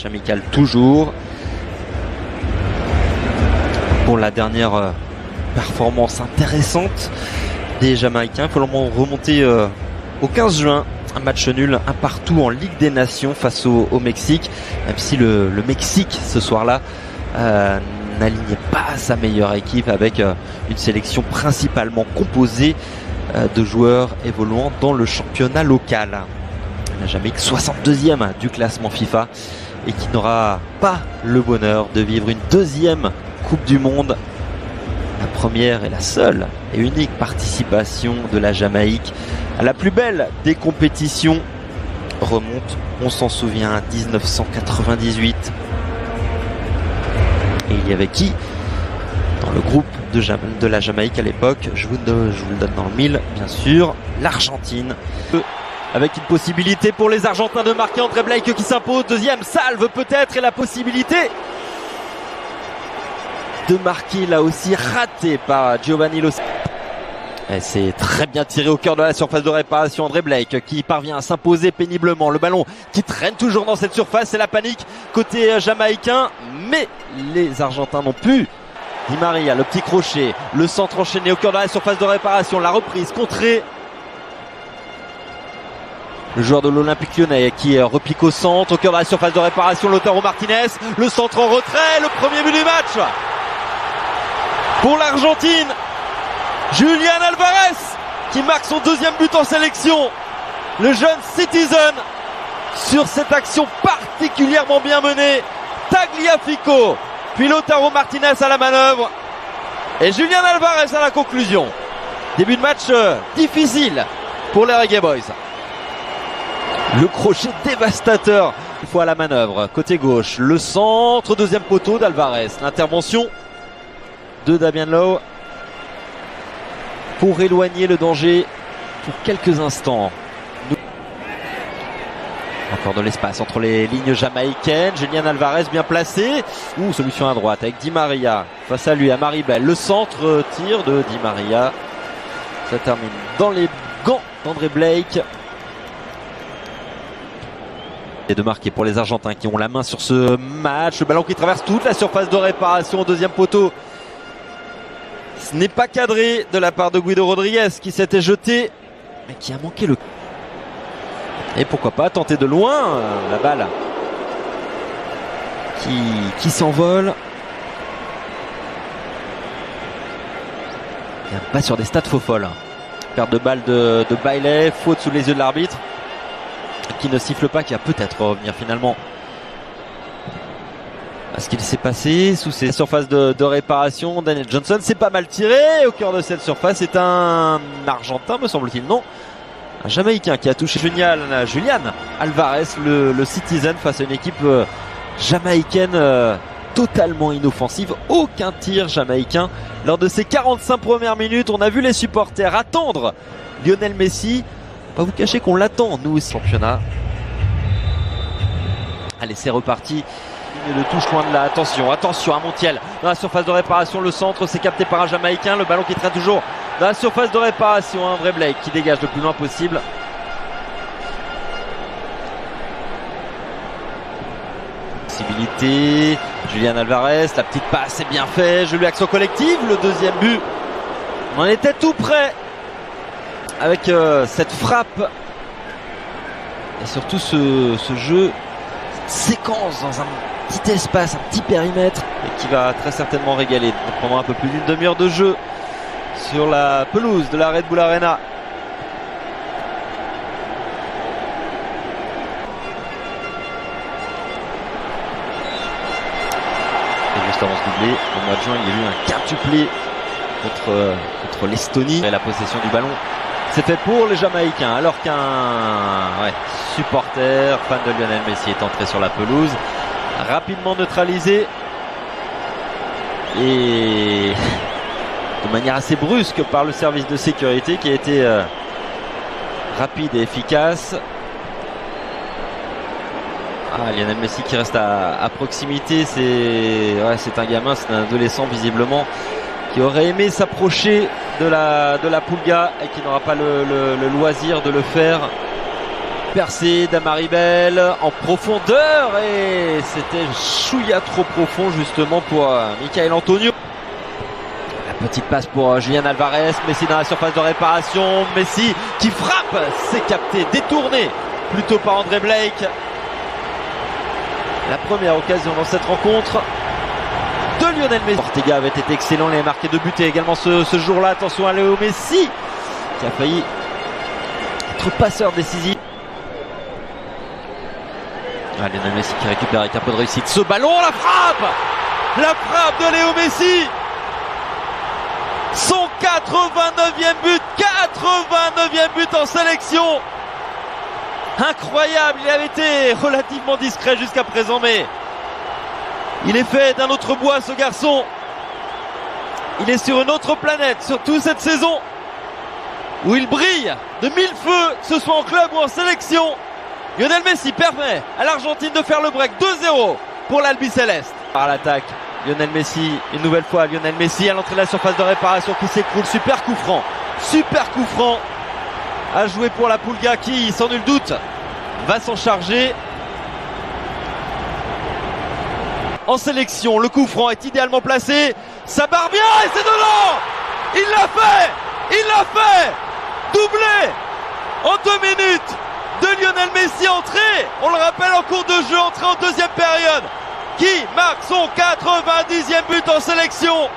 amical toujours. Pour la dernière performance intéressante des Jamaïcains, il faut remonter au 15 juin. Un match nul, un partout en Ligue des Nations face au Mexique, même si le Mexique ce soir-là n'alignait pas sa meilleure équipe avec une sélection principalement composée de joueurs évoluant dans le championnat local. La Jamaïque 62e du classement FIFA et qui n'aura pas le bonheur de vivre une deuxième Coupe du Monde. La première et la seule et unique participation de la Jamaïque à la plus belle des compétitions remonte, on s'en souvient, à 1998. Et il y avait qui dans le groupe de la Jamaïque à l'époque? Je vous le donne dans le mille, bien sûr. L'Argentine, avec une possibilité pour les Argentins de marquer. André Blake qui s'impose, deuxième salve peut-être, et la possibilité de marquer là aussi raté par Giovanni Lo. C'est très bien tiré au cœur de la surface de réparation. André Blake qui parvient à s'imposer péniblement. Le ballon qui traîne toujours dans cette surface. C'est la panique côté jamaïcain. Mais les Argentins n'ont plus. Di Maria, le petit crochet. Le centre enchaîné au cœur de la surface de réparation. La reprise contrée. Le joueur de l'Olympique Lyonnais qui repique au centre. Au cœur de la surface de réparation. Lautaro Martinez. Le centre en retrait. Le premier but du match pour l'Argentine. Julián Álvarez qui marque son deuxième but en sélection. Le jeune Citizen sur cette action particulièrement bien menée. Tagliafico, puis Lautaro Martinez à la manœuvre et Julián Álvarez à la conclusion. Début de match difficile pour les Reggae Boys. Le crochet dévastateur une fois à la manœuvre. Côté gauche, le centre, deuxième poteau d'Álvarez. L'intervention de Damian Lowe pour éloigner le danger pour quelques instants. Encore de l'espace entre les lignes jamaïcaines. Julián Álvarez bien placé. Solution à droite avec Di Maria face à lui, à Maribel. Le centre, tir de Di Maria. Ça termine dans les gants d'André Blake. Et de marquer pour les Argentins qui ont la main sur ce match. Le ballon qui traverse toute la surface de réparation au deuxième poteau. Ce n'est pas cadré de la part de Guido Rodriguez qui s'était jeté, mais qui a manqué le... Et pourquoi pas tenter de loin la balle qui s'envole. Pas sur des stats faux folles. Perte de balle de Bailey, faute sous les yeux de l'arbitre qui ne siffle pas, qui va peut-être revenir finalement à ce qu'il s'est passé sous ces surfaces de réparation. Daniel Johnson, c'est pas mal tiré au cœur de cette surface. C'est un Argentin, me semble-t-il, non, un Jamaïcain qui a touché Julián Álvarez, le Citizen, face à une équipe jamaïcaine totalement inoffensive. Aucun tir jamaïcain lors de ces 45 premières minutes. On a vu les supporters attendre Lionel Messi. Pas vous cacher qu'on l'attend, nous, ce championnat. Allez, c'est reparti. De touche loin de là. Attention à Montiel dans la surface de réparation. Le centre, c'est capté par un Jamaïcain. Le ballon qui traîne toujours dans la surface de réparation. André Blake qui dégage le plus loin possible. Possibilité. Julián Álvarez, la petite passe, c'est bien fait. Joli action collective. Le deuxième but. On en était tout près avec cette frappe. Et surtout ce jeu, cette séquence dans un petit espace, un petit périmètre, et qui va très certainement régaler pendant un peu plus d'une demi-heure de jeu sur la pelouse de la Red Bull Arena. Et juste avant ce doublé, au mois de juin, il y a eu un quintuplé contre l'Estonie. Et la possession du ballon, c'est fait pour les Jamaïcains, alors qu'un supporter, fan de Lionel Messi, est entré sur la pelouse, rapidement neutralisé et de manière assez brusque par le service de sécurité qui a été rapide et efficace. Lionel Messi qui reste à proximité, c'est un gamin, c'est un adolescent visiblement qui aurait aimé s'approcher de la Pulga et qui n'aura pas le loisir de le faire Percé d'Amaribel en profondeur et c'était chouïa trop profond justement pour Michael Antonio. La petite passe pour Julian Alvarez, Messi dans la surface de réparation, Messi qui frappe, c'est capté, détourné plutôt par André Blake. La première occasion dans cette rencontre de Lionel Messi. Ortega avait été excellent, il avait marqué 2 buts et également ce jour-là. Attention à Léo Messi qui a failli être passeur décisif. Lionel Messi qui récupère avec un peu de réussite ce ballon, la frappe de Léo Messi, son 89e but, 89e but en sélection. Incroyable, il avait été relativement discret jusqu'à présent, mais il est fait d'un autre bois ce garçon. Il est sur une autre planète, surtout cette saison où il brille de 1000 feux, que ce soit en club ou en sélection. Lionel Messi permet à l'Argentine de faire le break 2-0 pour l'Albiceleste. Par l'attaque, Lionel Messi, une nouvelle fois Lionel Messi à l'entrée de la surface de réparation qui s'écroule. Super coup franc à jouer pour la Pulga qui, sans nul doute, va s'en charger. En sélection, le coup franc est idéalement placé, ça barre bien et c'est dedans. Il l'a fait, doublé en 2 minutes de Lionel Messi, entré, on le rappelle, en cours de jeu, entré en deuxième période, qui marque son 90e but en sélection.